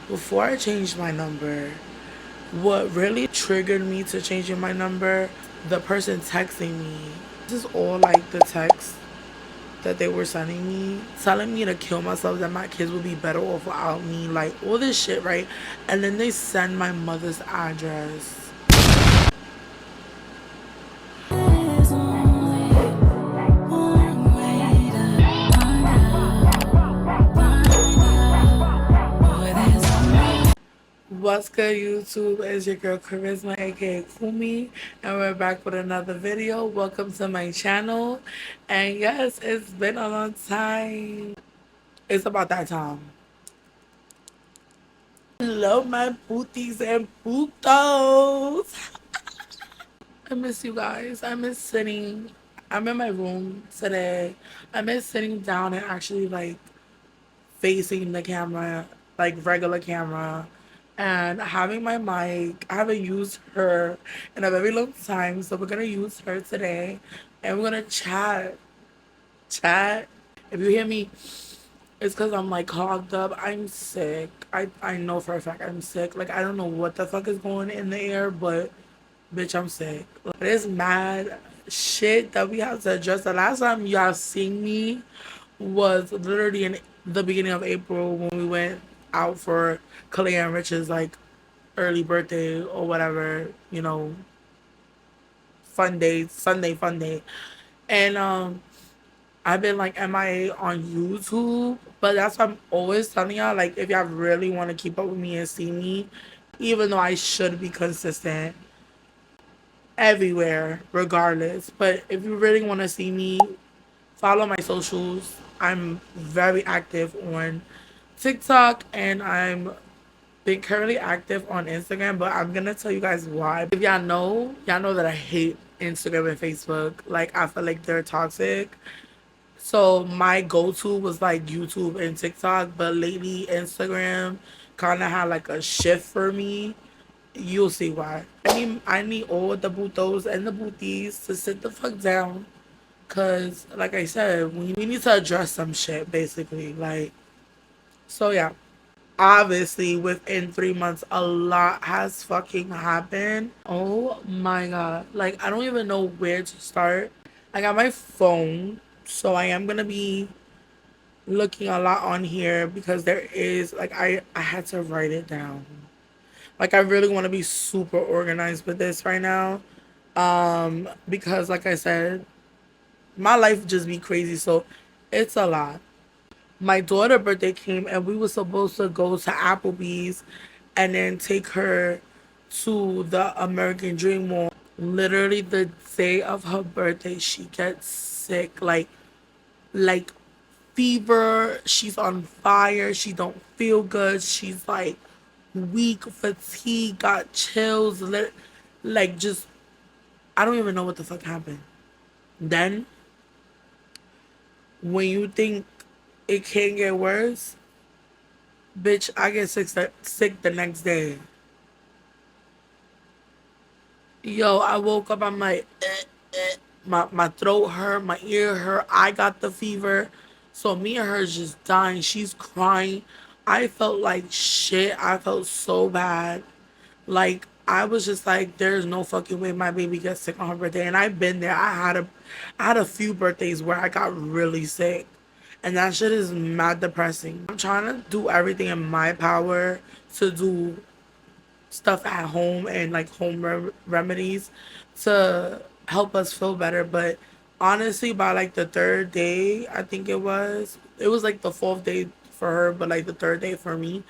before I changed my number, what really triggered me to changing my number, the person texting me. This is all like the text that they were sending me, telling me to kill myself, that my kids would be better off without me, like all this shit, right? And then they send my mother's address. What's good, YouTube? It's your girl Charisma, aka Kumi, and we're back with another video. Welcome to my channel. And yes, it's been a long time. It's about that time. Hello, my booties and putos. I miss you guys. I miss sitting. I'm in my room today. I miss sitting down and actually like facing the camera, like regular camera, and having my mic. I haven't used her in a very long time, so we're gonna use her today, and we're gonna chat. Chat. If you hear me, it's because I'm like clogged up. I'm sick. I know for a fact I'm sick. Like I don't know what the fuck is going in the air, but bitch, I'm sick. Like, it's mad shit that we have to address. The last time y'all seen me was literally in the beginning of April when we went out for Kalea and Rich's like early birthday or whatever, fun day, Sunday fun day. And I've been like MIA on YouTube, but that's why I'm always telling y'all, like, if y'all really want to keep up with me and see me, even though I should be consistent everywhere, regardless. But if you really want to see me, follow my socials. I'm very active on TikTok and I'm been currently active on Instagram, but I'm gonna tell you guys why. If y'all know that I hate Instagram and Facebook. Like I feel like they're toxic. So my go-to was like YouTube and TikTok, but lately Instagram kind of had like a shift for me. You'll see why. I need all the butos and the booties to sit the fuck down. Cause like I said, we need to address some shit basically. Like so yeah. Obviously within 3 months a lot has fucking happened. Oh my god. Like I don't even know where to start. I got my phone, so I am gonna be looking a lot on here because there is like I had to write it down. Like I really want to be super organized with this right now. Because like I said, my life just be crazy, so it's a lot. My daughter's birthday came and we were supposed to go to Applebee's and then take her to the American Dream Mall. Literally the day of her birthday, she gets sick, like fever. She's on fire. She don't feel good. She's like weak, fatigue, got chills, like just I don't even know what the fuck happened. Then when you think it can't get worse, bitch, I get sick the next day. Yo, I woke up, I'm like, my throat hurt, my ear hurt, I got the fever. So me and her is just dying. She's crying. I felt like shit. I felt so bad. Like I was just like, there's no fucking way my baby gets sick on her birthday. And I've been there. I had a few birthdays where I got really sick. And that shit is mad depressing. I'm trying to do everything in my power to do stuff at home and like home remedies to help us feel better. But honestly, by like the third day, I think it was like the fourth day for her, but like the third day for me,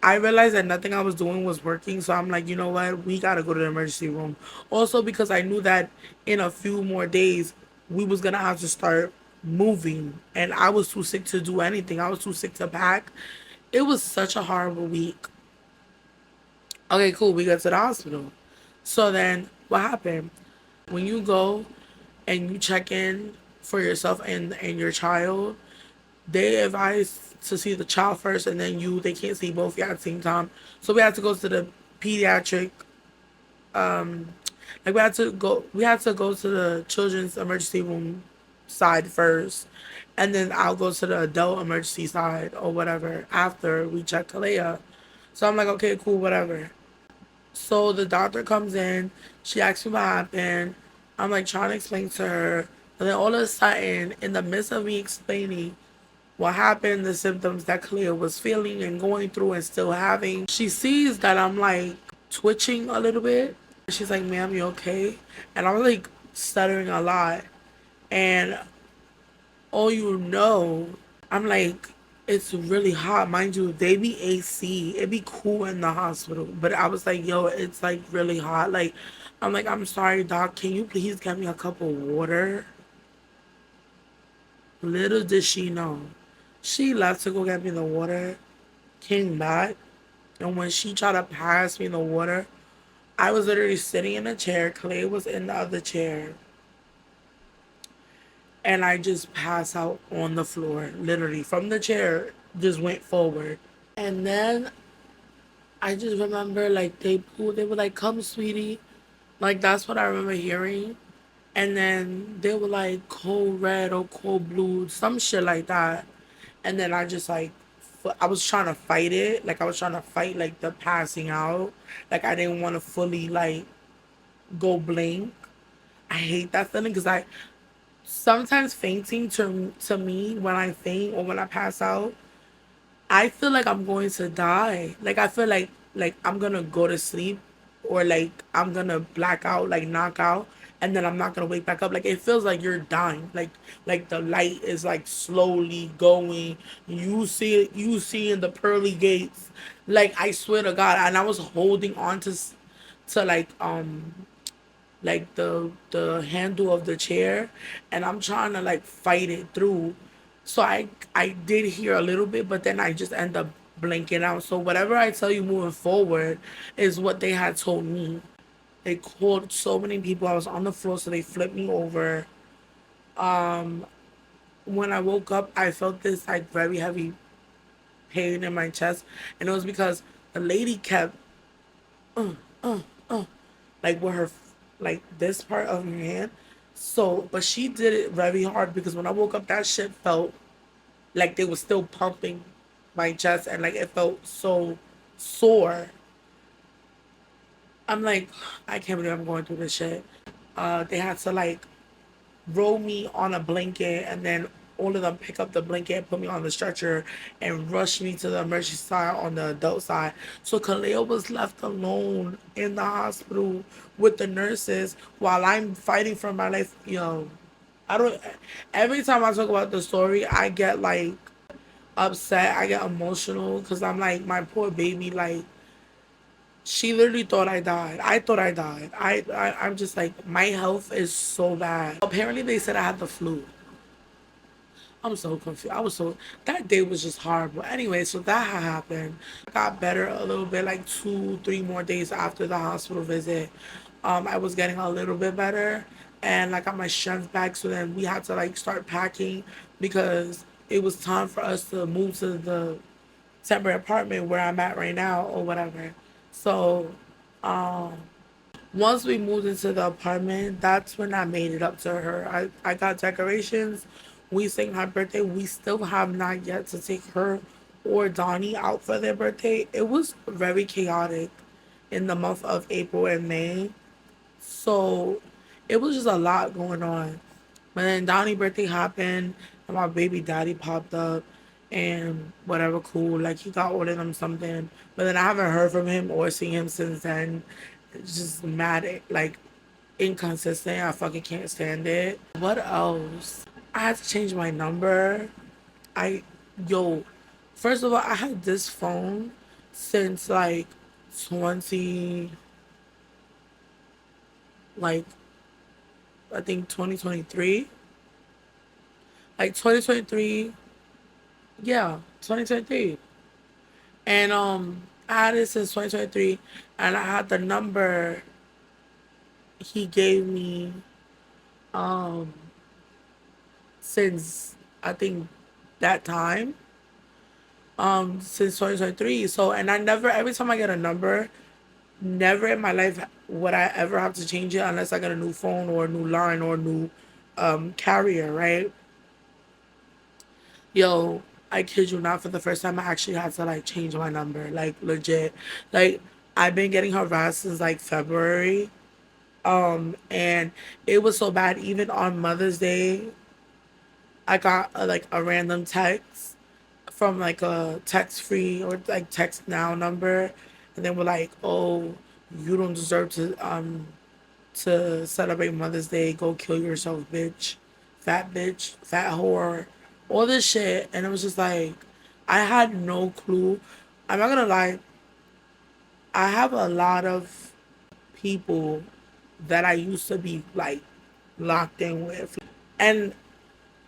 I realized that nothing I was doing was working. So I'm like, you know what? We gotta go to the emergency room. Also because I knew that in a few more days we was gonna have to start moving, and I was too sick to do anything. I was too sick to pack. It was such a horrible week. Okay, cool. We got to the hospital. So then what happened? When you go and you check in for yourself and your child, they advise to see the child first and then they can't see both of you at the same time. So we had to go to the pediatric um like we had to go to the children's emergency room side first, and then I'll go to the adult emergency side or whatever after we check Kalea. So I'm like, okay, cool, whatever. So the doctor comes in, she asks me what happened. I'm like trying to explain to her. And then all of a sudden, in the midst of me explaining what happened, the symptoms that Cleo was feeling and going through and still having, she sees that I'm like twitching a little bit. She's like, ma'am, you okay? And I was like stuttering a lot. And oh, you know, I'm like, it's really hot. Mind you, they be AC. It be cool in the hospital. But I was like, yo, it's like really hot. Like, I'm like, I'm sorry, doc. Can you please get me a cup of water? Little did she know. She left to go get me the water, came back, and when she tried to pass me the water, I was literally sitting in a chair. Clay was in the other chair. And I just passed out on the floor, literally from the chair, just went forward. And then I just remember like they were like, "Come, sweetie," like that's what I remember hearing. And then they were like cold red or cold blue, some shit like that. And then I just like I was trying to fight it, like I was trying to fight like the passing out, like I didn't want to fully like go blink. I hate that feeling because I sometimes fainting to me when I faint or when I pass out, I feel like I'm going to die. Like I feel like I'm gonna go to sleep or like I'm gonna black out, like knock out, and then I'm not gonna wake back up. Like it feels like you're dying. Like the light is like slowly going. You see in the pearly gates. Like I swear to God, and I was holding on to like the handle of the chair, and I'm trying to like fight it through. So I did hear a little bit, but then I just end up blinking out. So whatever I tell you moving forward is what they had told me. They called so many people. I was on the floor, so they flipped me over. When I woke up, I felt this like very heavy pain in my chest, and it was because the lady kept like with her like this part of her hand. So, but she did it very hard because when I woke up, that shit felt like they were still pumping my chest, and like it felt so sore. I'm like, I can't believe I'm going through this shit. They had to like roll me on a blanket, and then all of them pick up the blanket and put me on the stretcher and rush me to the emergency side on the adult side. So Kaleo was left alone in the hospital with the nurses while I'm fighting for my life. Yo, I don't. Every time I talk about the story, I get like upset. I get emotional because I'm like, my poor baby. Like, she literally thought I died. I thought I died. I'm just like, my health is so bad. Apparently, they said I had the flu. I'm so confused. I was so that day was just horrible. Anyway, so that had happened. I got better a little bit, like 2, 3 more days after the hospital visit. I was getting a little bit better, and I got my strength back. So then we had to like start packing because it was time for us to move to the temporary apartment where I'm at right now or whatever. So once we moved into the apartment, that's when I made it up to her. I got decorations. We sang her birthday. We still have not yet to take her or Donnie out for their birthday. It was very chaotic in the month of April and May. So it was just a lot going on. But then Donnie's birthday happened and my baby daddy popped up and whatever cool. Like he got ordered him something. But then I haven't heard from him or seen him since then. It's just mad like inconsistent. I fucking can't stand it. What else? I had to change my number. I yo, first of all, I had this phone since like 20 like I think 2023. Like 2023, yeah, 2023. And I had it since 2023, and I had the number he gave me um since I think that time, since 2023. So, and I never, every time I get a number, never in my life would I ever have to change it unless I get a new phone or a new line or a new carrier, right? Yo, I kid you not, for the first time I actually had to like change my number, like legit. Like I've been getting harassed since like February. And it was so bad. Even on Mother's Day, I got like a random text from like a text free or like text now number, and they were like, "Oh, you don't deserve to celebrate Mother's Day. Go kill yourself, bitch, fat whore, all this shit." And it was just like, I had no clue. I'm not gonna lie, I have a lot of people that I used to be like locked in with. And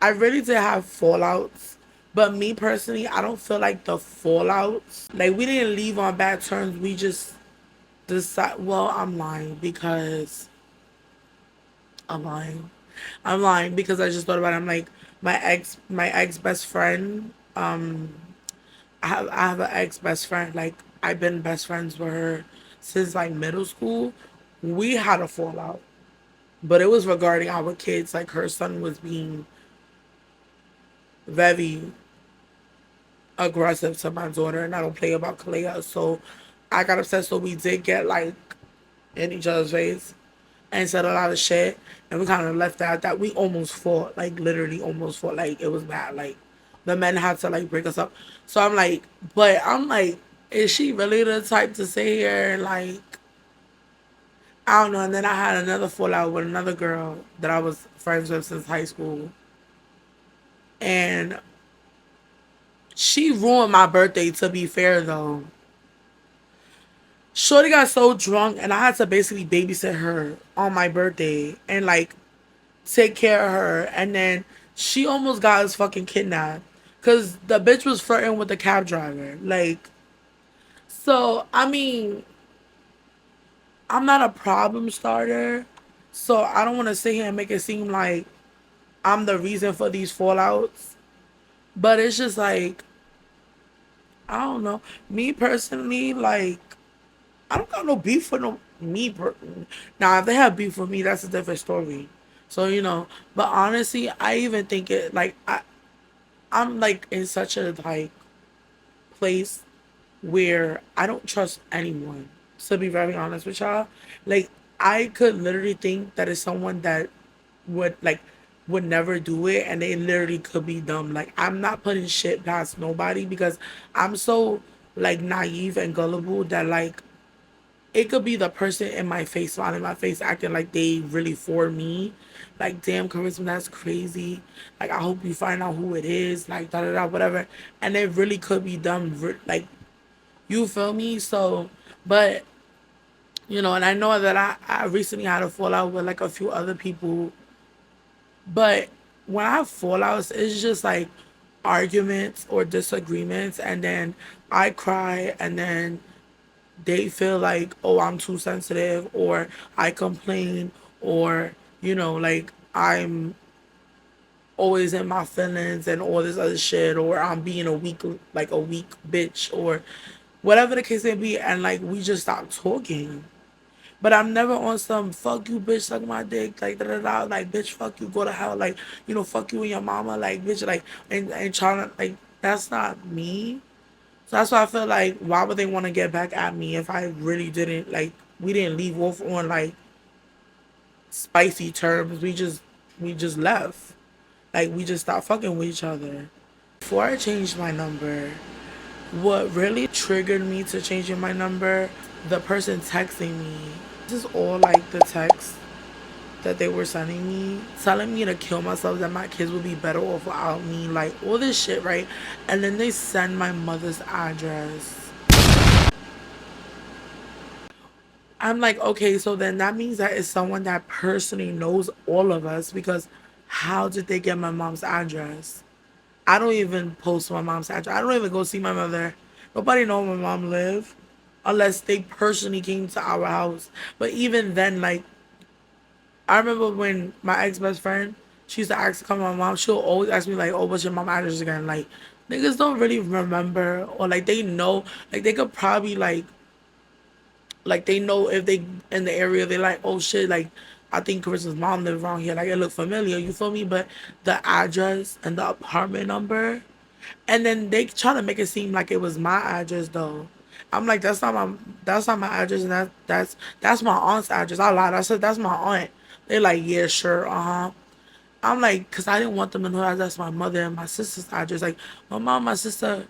I really did have fallouts. But me personally, I don't feel like the fallouts, like we didn't leave on bad terms. We just decide, well, I'm lying. I'm lying because I just thought about it. I'm like, my ex best friend, I have an ex best friend. Like I've been best friends with her since like middle school. We had a fallout, but it was regarding our kids. Like her son was being very aggressive to my daughter, and I don't play about Kalea. So I got upset. So we did get like in each other's face and said a lot of shit, and we kind of left that. That we almost fought, like literally almost fought. Like it was bad. Like the men had to like break us up. So I'm like, is she really the type to sit here and like, I don't know. And then I had another fallout with another girl that I was friends with since high school, and she ruined my birthday. To be fair though, Shorty got so drunk, and I had to basically babysit her on my birthday and like take care of her. And then she almost got us fucking kidnapped because the bitch was flirting with the cab driver. Like, so I mean, I'm not a problem starter, so I don't want to sit here and make it seem like I'm the reason for these fallouts. But it's just like, I don't know. Me personally, like, I don't got no beef for no me. Now, if they have beef with me, that's a different story. So but honestly, I even think it like I'm like in such a like place where I don't trust anyone. To be very honest with y'all, like I could literally think that it's someone that would like would never do it, and they literally could be dumb. Like I'm not putting shit past nobody because I'm so like naive and gullible that like it could be the person in my face, smiling in my face, acting like they really for me. Like, damn, Charisma, that's crazy. Like, I hope you find out who it is. Like, da da da, whatever. And it really could be them. Like, you feel me? So, but, and I know that I recently had a fallout with like a few other people. But when I have fallouts, it's just like arguments or disagreements. And then I cry, and then they feel like, oh, I'm too sensitive, or I complain, or like I'm always in my feelings and all this other shit, or I'm being a weak bitch, or whatever the case may be, and like we just stop talking. But I'm never on some fuck you bitch suck my dick like da da da, like bitch fuck you, go to hell, like fuck you and your mama, like bitch, like and trying to like, that's not me. So that's why I feel like, why would they want to get back at me if I really didn't like, we didn't leave off on like spicy terms. We just left. Like we just stopped fucking with each other. Before I changed my number, what really triggered me to changing my number, the person texting me. This is all like the text that they were sending me, telling me to kill myself, that my kids would be better off without me, like all this shit, right? And then they send my mother's address. I'm like, okay, so then that means that it's someone that personally knows all of us, because how did they get my mom's address? I don't even post my mom's address. I don't even go see my mother. Nobody know where my mom live unless they personally came to our house. But even then, like, I remember when my ex best friend, she used to ask to come to my mom. She'll always ask me like, "Oh, what's your mom address again?" Like, niggas don't really remember, or like they know, like they could probably like they know if they in the area. They like, oh shit, like I think Carissa's mom lives around here. Like it look familiar. You feel me? But the address and the apartment number, And then they try to make it seem like it was my address though. I'm like, that's not my address, and that's my aunt's address. I lied. I said that's my aunt. They're like, yeah, sure, I'm like, cause I didn't want them to know that that's my mother and my sister's address. Like my mom, my sister,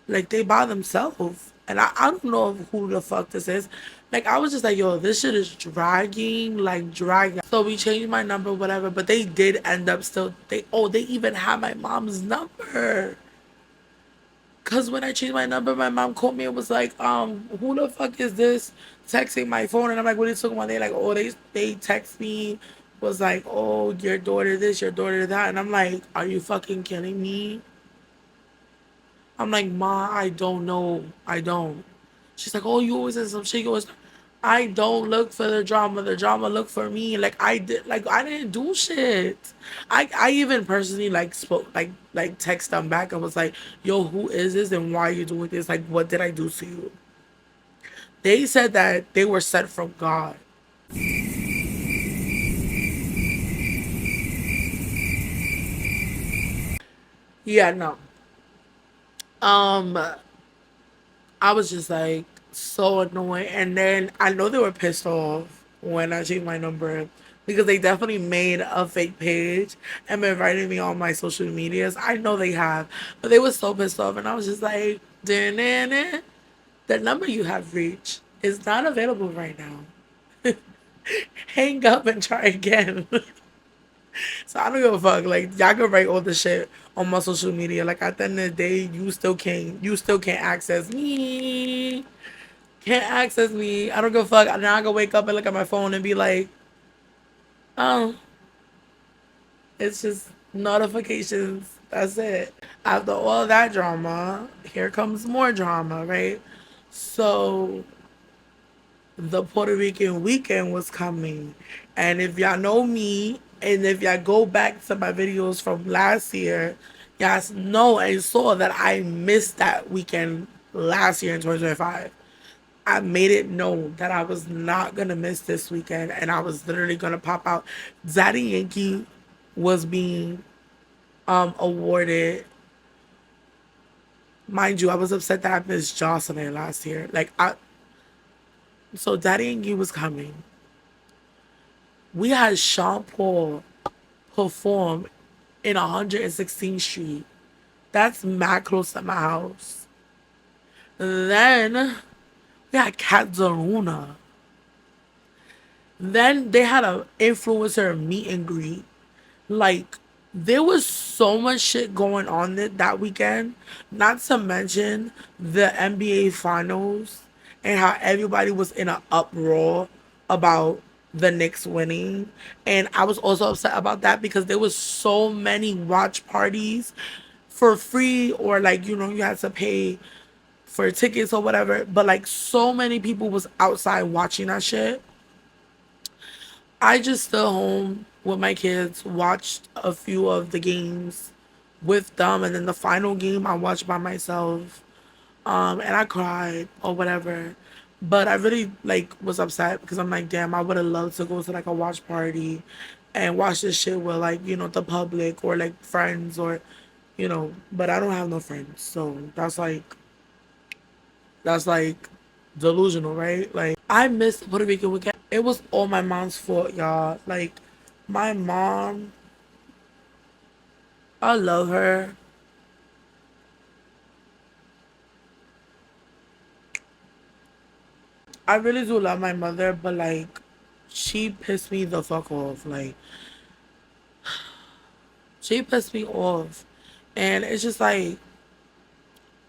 like they by themselves. And I don't know who the fuck this is. Like I was just like, yo, this shit is dragging, like dragging. So we changed my number, whatever. But they did end up still. They even had my mom's number. Cause when I changed my number, my mom called me and was like, who the fuck is this texting my phone? And I'm like, what are you talking about? They like, oh, they text me, was like, oh, your daughter this, your daughter that. And I'm like, are you fucking kidding me? I'm like, Ma, I don't know. I don't. She's like, oh, you always in some shit. You always, I don't look for the drama. The drama look for me. Like I did. Like I didn't do shit. I even personally like spoke like text them back and was like, yo, who is this and why are you doing this? Like, what did I do to you? They said that they were sent from God. Yeah, no. Um, I was just like so annoyed. And then I know they were pissed off when I changed my number because they definitely made a fake page and been writing me on my social medias. I know they have, but they were so pissed off. And I was just like, "Da-na-na. The number you have reached is not available right now. Hang up and try again." So I don't give a fuck. Like y'all can write all the shit on my social media. Like at the end of the day, you still can't access me. Can't access me. I don't give a fuck. Now I can wake up and look at my phone and be like, oh, it's just notifications. That's it. After all that drama, here comes more drama, right? So the Puerto Rican weekend was coming. And if y'all know me, and if y'all go back to my videos from last year, y'all know and saw that I missed that weekend last year in 2025. I made it known that I was not gonna miss this weekend and I was literally gonna pop out. Daddy Yankee was being awarded. Mind you, I was upset that I missed Jocelyn last year. So Daddy Yankee was coming. We had Sean Paul perform in 116th Street. That's mad close to my house. Then we had Cat Zaruna. Then they had a influencer meet and greet. Like there was so much shit going on that weekend. Not to mention the NBA finals and how everybody was in an uproar about the Knicks winning. And I was also upset about that because there was so many watch parties for free or like, you had to pay for tickets or whatever. But like so many people was outside watching that shit. I just stood home with my kids, watched a few of the games with them, and then the final game I watched by myself. And I cried or whatever. But I really like was upset because I'm like, damn, I would have loved to go to like a watch party and watch this shit with like, the public or like friends or but I don't have no friends. So that's like delusional, right? Like I missed Puerto Rican weekend. It was all my mom's fault, y'all. Like my mom, I love her. I really do love my mother, but like she pissed me the fuck off. Like she pissed me off. And it's just like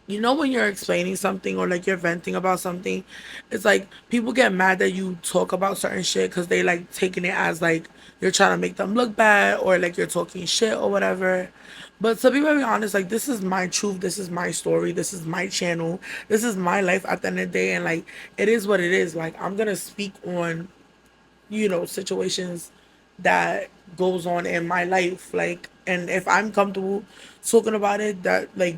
when you're explaining something or like you're venting about something, it's like people get mad that you talk about certain shit because they like taking it as like you're trying to make them look bad or like you're talking shit or whatever. But to be very honest, like this is my truth, this is my story, this is my channel, this is my life at the end of the day, and like it is what it is. Like I'm gonna speak on situations that goes on in my life, like, and if I'm comfortable talking about it, that like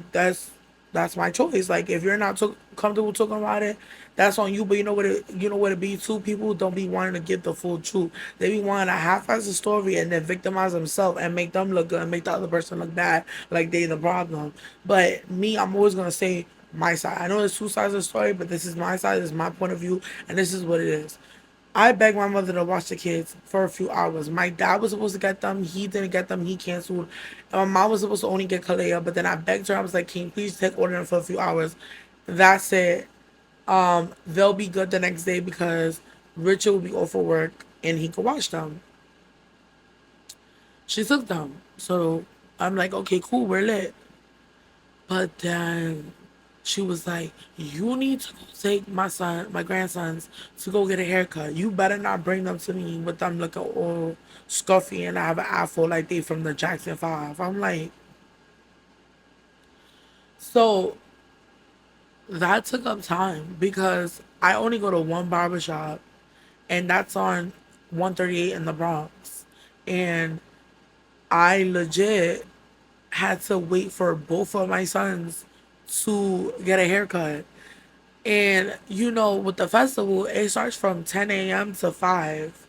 That's my choice. Like if you're not comfortable talking about it, that's on you. But you know what it be too. People don't be wanting to get the full truth. They be wanting to half-ass the story and then victimize themselves and make them look good and make the other person look bad, like they the problem. But me, I'm always gonna say my side. I know there's two sides of the story, but this is my side. This is my point of view, and this is what it is. I begged my mother to watch the kids for a few hours. My dad was supposed to get them. He didn't get them. He canceled. And my mom was supposed to only get Kalea, but then I begged her. I was like, can you please take order for a few hours? That's it. They'll be good the next day because Richard will be off for work and he could watch them. She took them. So I'm like, okay, cool, we're lit. But then she was like, you need to go take my grandsons to go get a haircut. You better not bring them to me with them looking all scuffy and I have an afro like they from the Jackson 5. I'm like, so that took up time because I only go to one barbershop and that's on 138 in the Bronx. And I legit had to wait for both of my sons to get a haircut. And with the festival, it starts from 10 a.m. to 5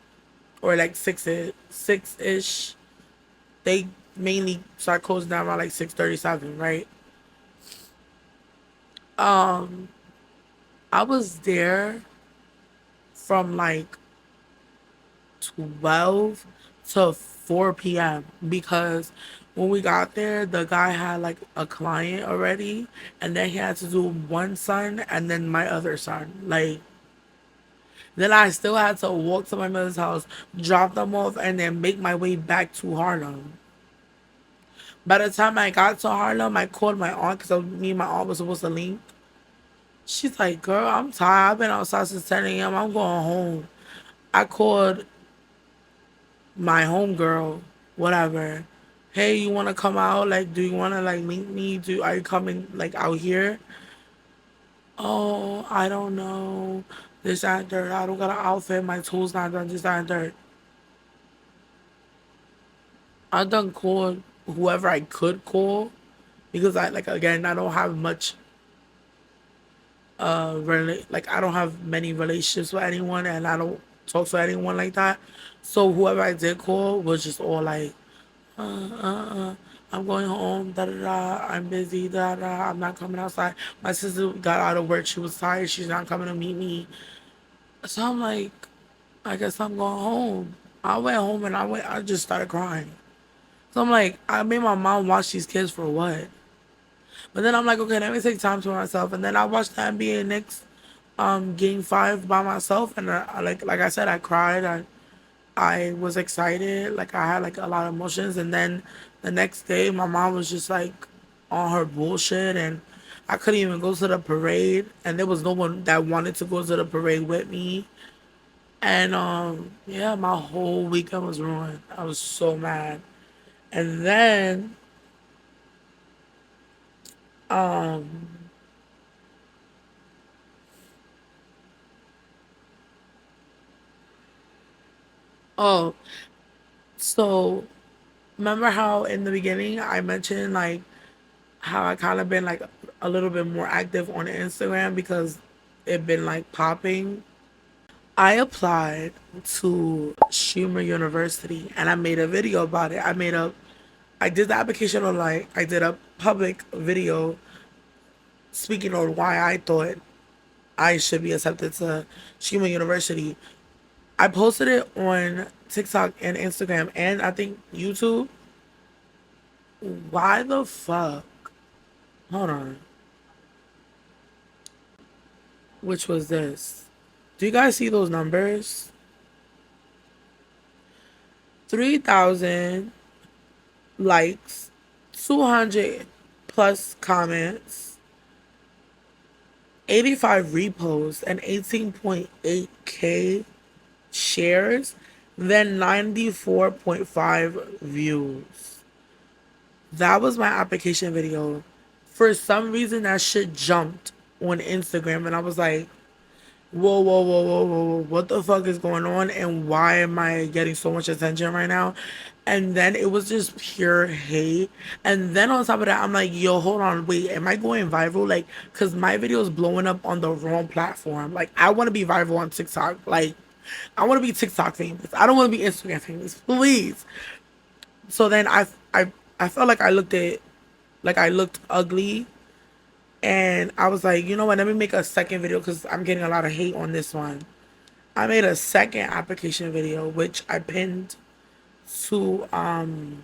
or like 6 ish. They mainly start closing down around like 6:37, right? Um, I was there from like 12 to 4 p.m. because when we got there, the guy had like a client already, and then he had to do one son and then my other son. Like, then I still had to walk to my mother's house, drop them off, and then make my way back to Harlem. By the time I got to Harlem, I called my aunt because me and my aunt was supposed to link. She's like, girl, I'm tired. I've been outside since 10 a.m. I'm going home. I called my homegirl, whatever. Hey, you want to come out? Like, do you want to like meet me? Are you coming like out here? Oh, I don't know. This, that, and third. I don't got an outfit. My tools not done. This, that, and third. I done called whoever I could call because I like again I don't have much like I don't have many relationships with anyone and I don't talk to anyone like that. So whoever I did call was just all like I'm going home, da da da, I'm busy, da da, I'm not coming outside. My sister got out of work, she was tired, she's not coming to meet me. So I'm like, I guess I'm going home. I went home and I just started crying. So I'm like, I made my mom watch these kids for what? But then I'm like, okay, let me take time to myself. And then I watched the NBA Knicks game 5 by myself and like I said, I cried. I was excited, like I had like a lot of emotions, and then the next day my mom was just like on her bullshit, and I couldn't even go to the parade, and there was no one that wanted to go to the parade with me, and yeah, my whole weekend was ruined. I was so mad, and then um oh, so remember how in the beginning I mentioned like how I kind of been like a little bit more active on Instagram because it been like popping. I applied to Schumer University and I made a video about it. I did the application online. I did a public video speaking on why I thought I should be accepted to Schumer University. I posted it on TikTok and Instagram and I think YouTube. Why the fuck? Hold on. Which was this? Do you guys see those numbers? 3,000 likes, 200 plus comments, 85 reposts, and 18.8K shares, then 94.5 views. That was my application video. For some reason, that shit jumped on Instagram, and I was like, whoa, whoa, whoa, whoa, whoa, whoa, what the fuck is going on and why am I getting so much attention right now? And then it was just pure hate. And then on top of that, I'm like, yo, hold on, wait, am I going viral? Like, cause my video is blowing up on the wrong platform. Like, I want to be viral on TikTok. Like, I want to be TikTok famous. I don't want to be Instagram famous, please. So then I felt like I looked ugly, and I was like, you know what? Let me make a second video because I'm getting a lot of hate on this one. I made a second application video, which to um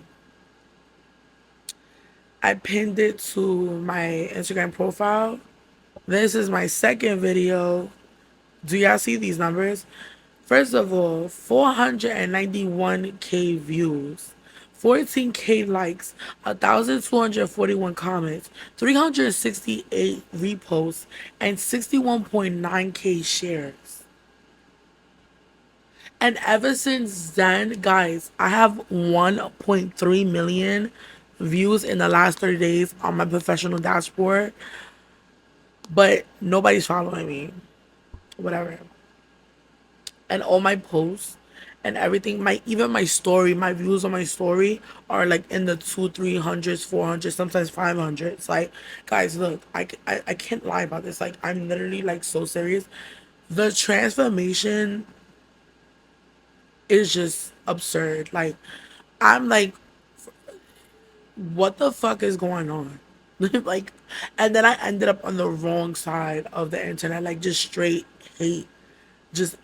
I pinned it to my Instagram profile. This is my second video. Do y'all see these numbers? First of all, 491K views, 14K likes, 1,241 comments, 368 reposts, and 61.9K shares. And ever since then, guys, I have 1.3 million views in the last 30 days on my professional dashboard, but nobody's following me. Whatever. And all my posts and everything, my story, my views on my story are like in the 200, 300, 400, sometimes 500s. Like, guys, look, I can't lie about this. Like, I'm literally like so serious. The transformation is just absurd. Like, I'm like, what the fuck is going on? Like, and then I ended up on the wrong side of the internet, like just straight hate, just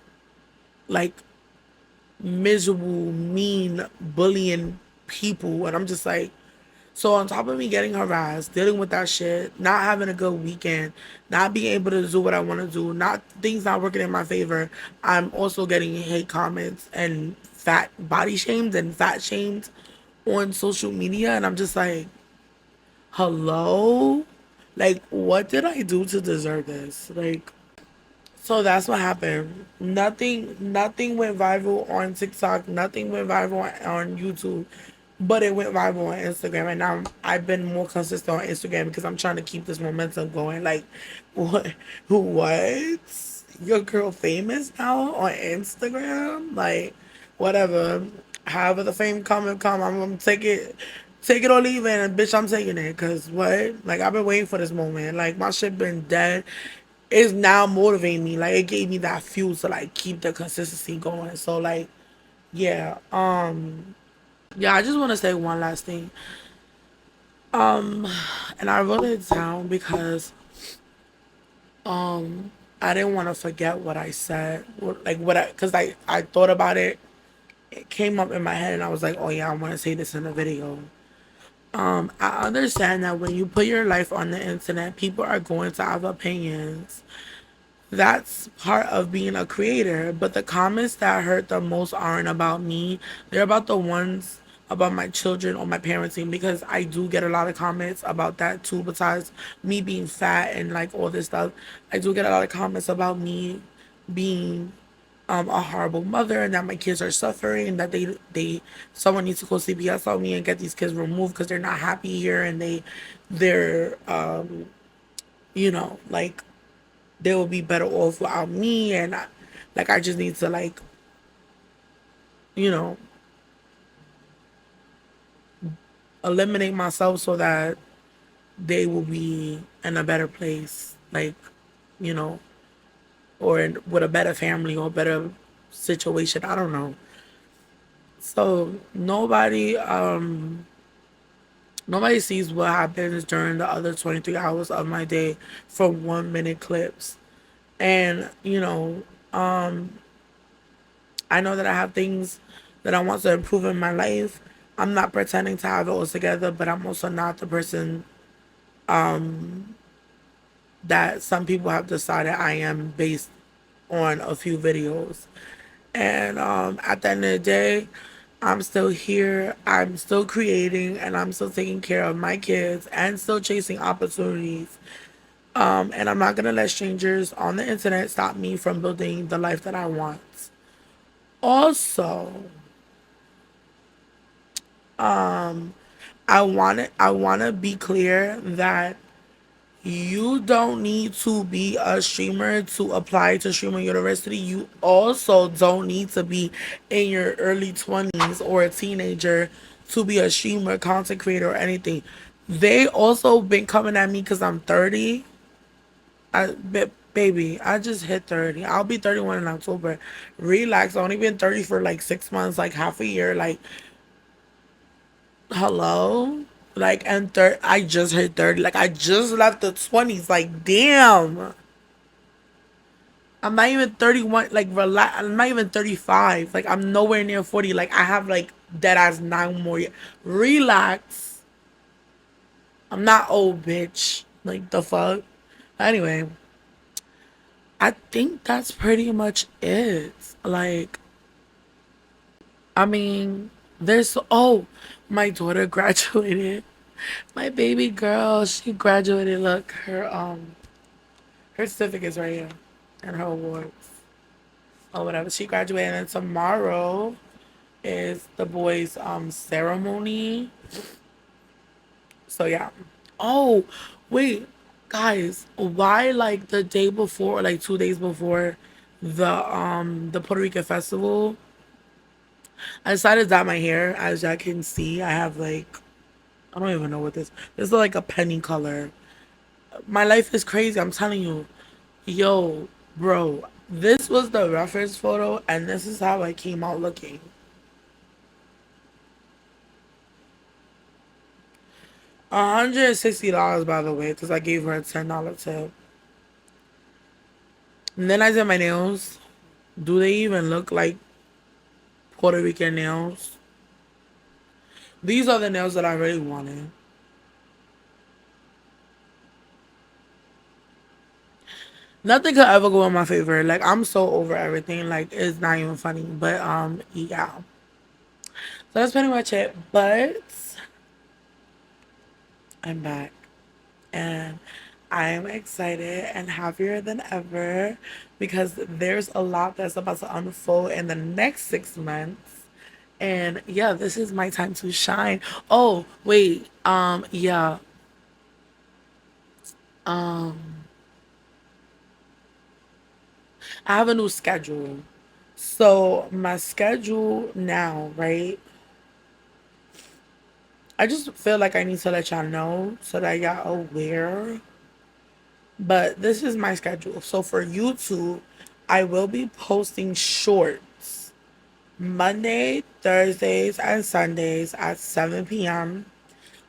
like miserable, mean, bullying people. And I'm just like, so on top of me getting harassed, dealing with that shit, not having a good weekend, not being able to do what I want to do, not things not working in my favor, I'm also getting hate comments and fat body shamed and fat shamed on social media. And I'm just like, hello? Like, what did I do to deserve this? Like, so that's what happened. Nothing went viral on TikTok. Nothing went viral on YouTube, but it went viral on Instagram. And now I've been more consistent on Instagram because I'm trying to keep this momentum going. Like, what? What? Your girl famous now on Instagram? Like, whatever. However the fame come. I'm gonna take it or leave it, and bitch, I'm taking it. Cause what? Like, I've been waiting for this moment. Like, my shit been dead. It's now motivating me. Like, it gave me that fuel to like keep the consistency going. So like, yeah. Yeah, I just want to say one last thing. Um, and I wrote it down because I didn't want to forget what I said. Like what cause I thought about it. It came up in my head, and I was like, oh yeah, I want to say this in the video. I understand that when you put your life on the internet, people are going to have opinions. That's part of being a creator. But the comments that hurt the most aren't about me. They're about the ones about my children or my parenting, because I do get a lot of comments about that too, besides me being fat and like all this stuff. I do get a lot of comments about me being a horrible mother, and that my kids are suffering, and that they someone needs to call CPS on me and get these kids removed because they're not happy here, and they're like they will be better off without me. And like, I just need to like, you know eliminate myself so that they will be in a better place, like, you know with a better family or better situation. I don't know. So nobody sees what happens during the other 23 hours of my day from 1 minute clips. And I know that I have things that I want to improve in my life. I'm not pretending to have it all together, but I'm also not the person that some people have decided I am based on a few videos. And at the end of the day, I'm still here. I'm still creating, and I'm still taking care of my kids and still chasing opportunities. And I'm not gonna let strangers on the internet stop me from building the life that I want. Also, I wanna be clear that You don't need to be a streamer to apply to Streamer University. You also don't need to be in your early 20s or a teenager to be a streamer, content creator, or anything. They also been coming at me because I'm 30. Baby, I just hit 30. I'll be 31 in October. Relax. I only been 30 for like 6 months, like half a year. Like, hello? Like, and I just hit 30. Like, I just left the 20s. Like, damn. I'm not even 31. Like, relax. I'm not even 35. Like, I'm nowhere near 40. Like, I have, like, dead ass 9 more years. Relax. I'm not old, bitch. Like, the fuck? Anyway, I think that's pretty much it. Like, I mean, oh, my daughter graduated. My baby girl, she graduated. Look, her certificate's right here and her awards or whatever. She graduated, and tomorrow is the boys' ceremony. So yeah. Oh, wait, guys, why like the day before, like 2 days before the Puerto Rican festival, I decided to dye my hair. As y'all can see, I have like, I don't even know what this is, like a penny color. My life is crazy, I'm telling you. Yo, bro, this was the reference photo, and this is how I came out looking. $160, by the way, because I gave her a $10 tip. And then I did my nails. Do they even look like Puerto Rican nails? These are the nails that I really wanted. Nothing could ever go in my favor. Like, I'm so over everything. Like, it's not even funny. But yeah. So that's pretty much it. But I'm back. And I am excited and happier than ever because there's a lot that's about to unfold in the next 6 months. And yeah, this is my time to shine. Oh, wait. Yeah. Um, I have a new schedule. So my schedule now, right? I just feel like I need to let y'all know so that y'all aware. But this is my schedule. So for YouTube, I will be posting shorts Monday, Thursdays, and Sundays at 7 p.m.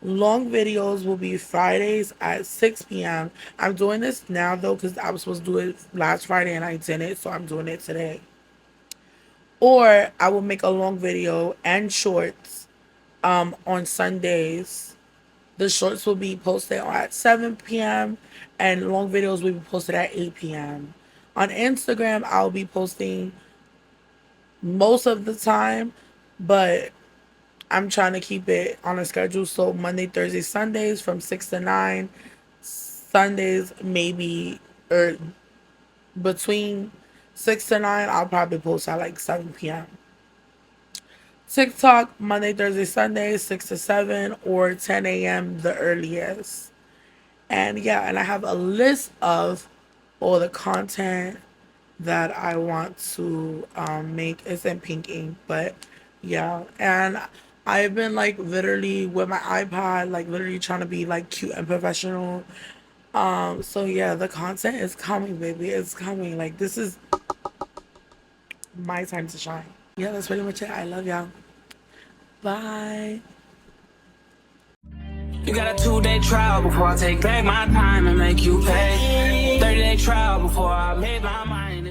Long videos will be Fridays at 6 p.m. I'm doing this now though because I was supposed to do it last Friday and I didn't, so I'm doing it today. Or I will make a long video and shorts on Sundays. The shorts will be posted at 7 p.m. and long videos will be posted at 8 p.m. On Instagram, I'll be posting most of the time, but I'm trying to keep it on a schedule. So Monday, Thursday, Sundays from 6 to 9. Sundays, maybe, or between 6 to 9, I'll probably post at like 7 p.m. TikTok, Monday, Thursday, Sunday, 6 to 7 or 10 a.m. the earliest. And yeah, and I have a list of all the content that I want to make. It's in pink ink, but yeah. And I've been like literally with my iPod, like literally trying to be like cute and professional. So yeah, the content is coming, baby. It's coming. Like, this is my time to shine. Yeah, that's pretty much it. I love y'all. Bye. You got a 2-day trial before I take back my time and make you pay. 30-day trial before I made my mind.